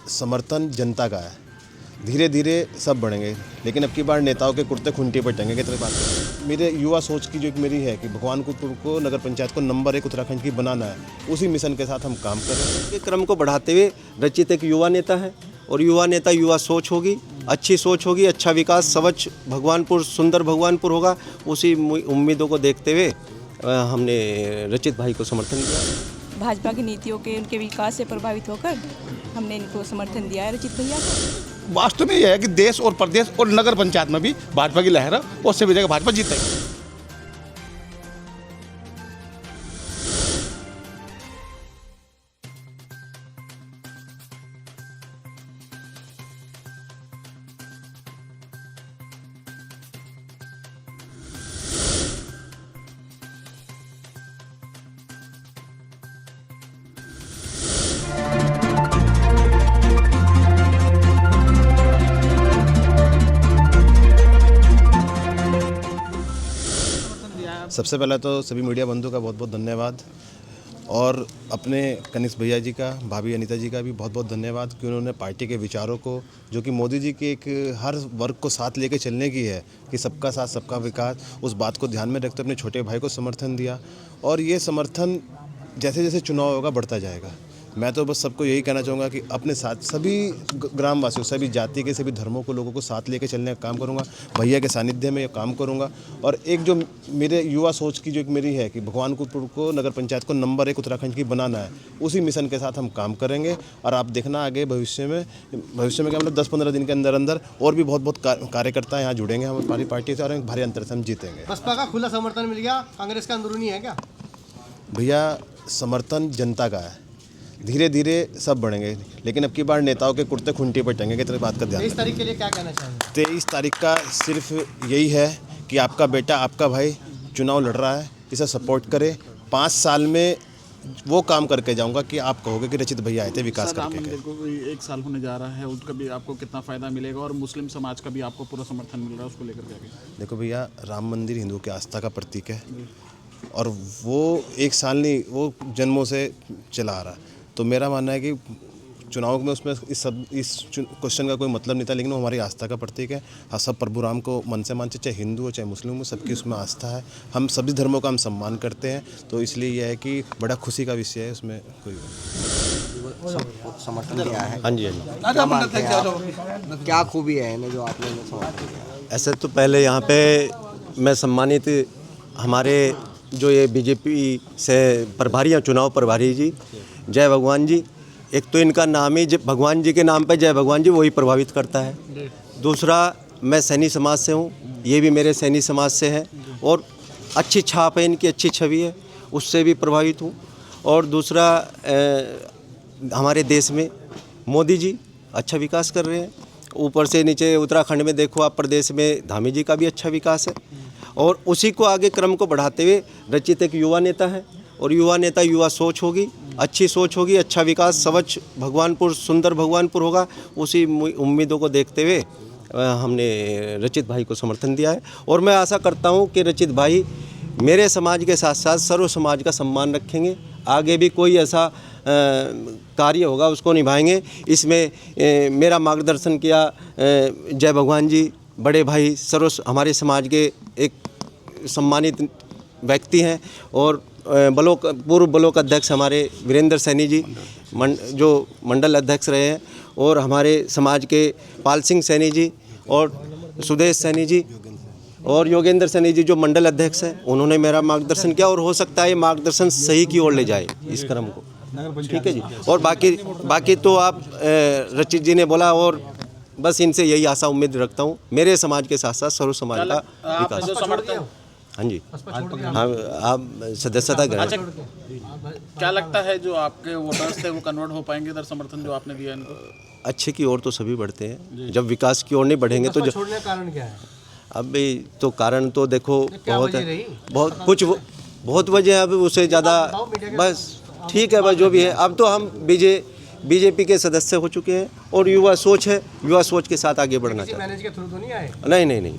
समर्थन जनता का है। धीरे धीरे सब बढ़ेंगे, लेकिन अब की बार नेताओं के कुर्ते खूंटी पर टंगे की तरह बात है। मेरे युवा सोच की जो एक मेरी है कि भगवानपुर को नगर पंचायत को नंबर 1 उत्तराखंड की बनाना है, उसी मिशन के साथ हम काम कर रहे हैं। ये क्रम को बढ़ाते हुए रचित एक युवा नेता है और युवा नेता युवा सोच होगी, अच्छी सोच होगी, अच्छा विकास स्वच्छ भगवानपुर सुंदर भगवानपुर होगा। उसी उम्मीदों को देखते हुए हमने रचित भाई को समर्थन दिया। भाजपा की नीतियों के उनके विकास से प्रभावित होकर हमने इनको समर्थन दिया है रचित भैया को। वास्तव में यह है कि देश और प्रदेश और नगर पंचायत में भी भाजपा की लहर है और सभी जगह भाजपा जीतेगी। सबसे पहले तो सभी मीडिया बंधु का बहुत बहुत धन्यवाद और अपने कनिष्ठ भैया जी का, भाभी अनीता जी का भी बहुत बहुत धन्यवाद कि उन्होंने पार्टी के विचारों को, जो कि मोदी जी की एक हर वर्ग को साथ लेके चलने की है कि सबका साथ सबका विकास, उस बात को ध्यान में रखते अपने छोटे भाई को समर्थन दिया। और ये समर्थन जैसे जैसे चुनाव होगा बढ़ता जाएगा। मैं तो बस सबको यही कहना चाहूँगा कि अपने साथ सभी ग्रामवासियों, सभी जाति के, सभी धर्मों को, लोगों को साथ लेके चलने का काम करूँगा। भैया के सानिध्य में ये काम करूँगा। और एक जो मेरे युवा सोच की जो एक मेरी है कि भगवानपुर को नगर पंचायत को नंबर 1 उत्तराखंड की बनाना है, उसी मिशन के साथ हम काम करेंगे। और आप देखना आगे भविष्य में क्या मतलब 10-15 दिन के अंदर अंदर और भी बहुत बहुत कार्यकर्ता यहाँ जुड़ेंगे हमारी पार्टी से और एक भारी अंतर से हम जीतेंगे। बसपा का खुला समर्थन मिल गया, कांग्रेस का अंदरूनी है क्या? भैया समर्थन जनता का है। धीरे धीरे सब बढ़ेंगे, लेकिन अब की बार नेताओं के कुर्ते खूंटी पर टंगे की तरह बात का ध्यान। 23 तारीख के लिए क्या कहना चाहेंगे? 23 तारीख का सिर्फ यही है कि आपका बेटा, आपका भाई चुनाव लड़ रहा है, इसे सपोर्ट करे। 5 साल में वो काम करके जाऊंगा कि आप कहोगे कि रचित भैया आए थे विकास करके। राम मंदिर को 1 साल होने जा रहा है, उसका भी आपको कितना फ़ायदा मिलेगा और मुस्लिम समाज का भी आपको पूरा समर्थन मिल रहा है उसको लेकर के आगे? देखो भैया, राम मंदिर हिंदुओं की आस्था का प्रतीक है और वो 1 साल नहीं, वो जन्मों से चला आ रहा है। तो मेरा मानना है कि चुनाव में उसमें इस क्वेश्चन का कोई मतलब नहीं था, लेकिन वो हमारी आस्था का प्रतीक है। हाँ, सब प्रभु राम को मन से मानते, चाहे हिंदू हो चाहे मुस्लिम हो, सबकी उसमें आस्था है। हम सभी धर्मों का हम सम्मान करते हैं, तो इसलिए यह है कि बड़ा खुशी का विषय है। उसमें कोई समर्थन दिया है। हाँ जी, हाँ जी। क्या खूबी है इन्हें जो आपने समर्थन दिया? ऐसे तो पहले यहाँ पे मैं सम्मानित हमारे जो ये बीजेपी से प्रभारी हैं, चुनाव प्रभारी जी, जय भगवान जी। एक तो इनका नाम ही भगवान जी के नाम पे जय भगवान जी, वही प्रभावित करता है। दूसरा, मैं सैनी समाज से हूँ, ये भी मेरे सैनी समाज से है और अच्छी छाप है इनकी, अच्छी छवि है, उससे भी प्रभावित हूँ। और दूसरा, हमारे देश में मोदी जी अच्छा विकास कर रहे हैं। ऊपर से नीचे उत्तराखंड में देखो आप, प्रदेश में धामी जी का भी अच्छा विकास है और उसी को आगे क्रम को बढ़ाते हुए रचित एक युवा नेता है और युवा नेता युवा सोच होगी, अच्छी सोच होगी, अच्छा विकास स्वच्छ भगवानपुर सुंदर भगवानपुर होगा। उसी उम्मीदों को देखते हुए हमने रचित भाई को समर्थन दिया है और मैं आशा करता हूं कि रचित भाई मेरे समाज के साथ साथ सर्व समाज का सम्मान रखेंगे। आगे भी कोई ऐसा कार्य होगा उसको निभाएंगे। इसमें मेरा मार्गदर्शन किया जय भगवान जी, बड़े भाई, सर्व हमारे समाज के एक सम्मानित व्यक्ति हैं और पूर्व ब्लॉक अध्यक्ष हमारे वीरेंद्र सैनी जी जो मंडल अध्यक्ष रहे हैं और हमारे समाज के पाल सिंह सैनी जी और सुदेश सैनी जी और योगेंद्र सैनी जी जो मंडल अध्यक्ष हैं, उन्होंने मेरा मार्गदर्शन किया और हो सकता है ये मार्गदर्शन सही की ओर ले जाए इस क्रम को। ठीक है जी। और बाकी तो आप रचित जी ने बोला और बस इनसे यही आशा उम्मीद रखता हूँ, मेरे समाज के साथ साथ सर्व समाज का विकास। हाँ जी, हाँ, आप सदस्यता ग्रहण। क्या लगता है जो आपके वोटर्स थे वो कन्वर्ट हो पाएंगे इधर समर्थन जो आपने दिया इनको? अच्छे की ओर तो सभी बढ़ते हैं, जब विकास की ओर नहीं बढ़ेंगे तो छोड़ने का कारण क्या है? अभी तो कारण तो देखो बहुत वजह है। अब उससे ज़्यादा बस ठीक है, बस जो भी है। अब तो हम बीजेपी के सदस्य हो चुके हैं और युवा सोच है, युवा सोच के साथ आगे बढ़ना चाहते हैं। मैनेज के थ्रू तो नहीं आए? नहीं,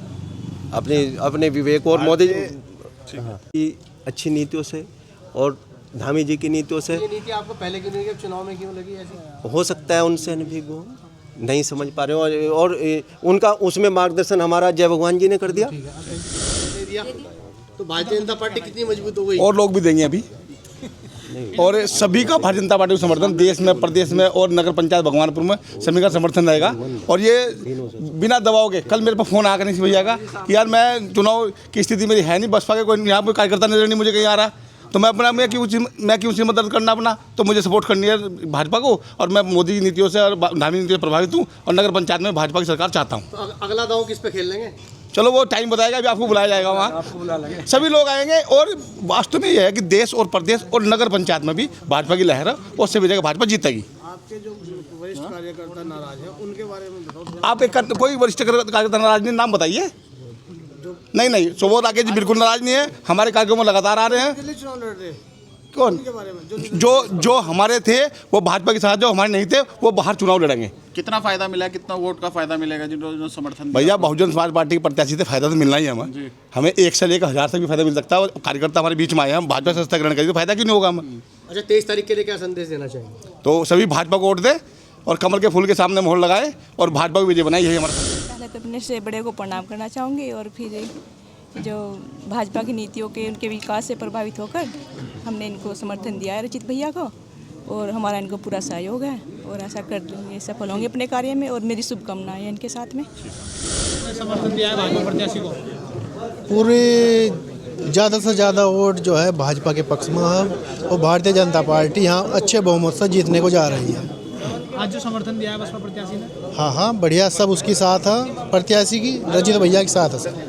अपने विवेक और मोदी की अच्छी नीतियों से और धामी जी की नीतियों से। ये नीति आपको पहले क्यों नहीं लगी, चुनाव में क्यों लगी ऐसी? हो सकता है उनसे अनुभवी हो, नहीं समझ पा रहे हो, और उनका उसमें मार्गदर्शन हमारा जय भगवान जी ने कर दिया। दे दिया तो भारतीय जनता पार्टी कितनी मजबूत हो गई? और लोग भी देंगे अभी, और सभी का भारतीय जनता पार्टी को समर्थन देश में, प्रदेश में और नगर पंचायत भगवानपुर में सभी का समर्थन रहेगा। और ये बिना दबाव के, कल मेरे पास फ़ोन आकर नहीं भैया का कि यार मैं चुनाव की स्थिति मेरी है नहीं, बसपा के कोई यहाँ पर कार्यकर्ता नजर नहीं मुझे कहीं आ रहा, तो मैं अपना मैं क्यों उसकी मदद करना अपना, तो मुझे सपोर्ट करनी है भाजपा को। और मैं मोदी की नीतियों से और धामी नीतियों से प्रभावित हूँ और नगर पंचायत में भाजपा की सरकार चाहता हूँ। तो अगला दांव किस पे खेल लेंगे? चलो वो टाइम बताएगा, अभी आपको बुलाया जाएगा, वहाँ सभी लोग आएंगे। और वास्तव में ये है कि देश और प्रदेश और नगर पंचायत में भी भाजपा की लहर है, और सभी जगह भाजपा जीतेगी। आपके जो वरिष्ठ कार्यकर्ता नाराज हैं उनके बारे में बताओ। आप एक कोई वरिष्ठ कार्यकर्ता नाराज नहीं, नाम बताइए। नहीं सुबोध राकेश जी बिल्कुल नाराज नहीं है, हमारे कार्यक्रम में लगातार आ रहे हैं। दिल्ली चुनाव लड़ रहे हैं कौन? के बारे में जो हमारे थे वो भाजपा के साथ, जो हमारे नहीं थे वो बाहर चुनाव लड़ेंगे। कितना फायदा मिला, कितना वोट का फायदा मिलेगा जिन्होंने समर्थन भैया बहुजन समाज पार्टी के प्रत्याशी से फायदा तो मिलना ही है हमें। हमें 1 से लेकर 1000 तक भी फायदा मिल सकता है। कार्यकर्ता हमारे बीच में आए हैं, हम भाजपा से ग्रहण करेंगे तो फायदा क्यों नहीं होगा हमें? अच्छा, 23 तारीख के लिए क्या संदेश देना चाहेंगे? तो सभी भाजपा को वोट दे और कमल के फूल के सामने मोहर लगाए और भाजपा को विजय बनाए, यही हमारा। पहले तो अपने से बड़े को प्रणाम करना चाहूँगी, और फिर जो भाजपा की नीतियों के, उनके विकास से प्रभावित होकर हमने इनको समर्थन दिया है रचित भैया को, और हमारा इनको पूरा सहयोग है, और ऐसा कर लेंगे, सफल होंगे अपने कार्य में, और मेरी शुभकामनाएं हैं इनके साथ में। समर्थन दिया है भाजपा प्रत्याशी को? पूरे ज़्यादा से ज़्यादा वोट जो है भाजपा के पक्ष में है, और भारतीय जनता पार्टी यहाँ अच्छे बहुमत से जीतने को जा रही है। आज जो समर्थन दिया है बसपा प्रत्याशी ने? हाँ बढ़िया, सब उसके साथ है, प्रत्याशी की रचित भैया के साथ है सब।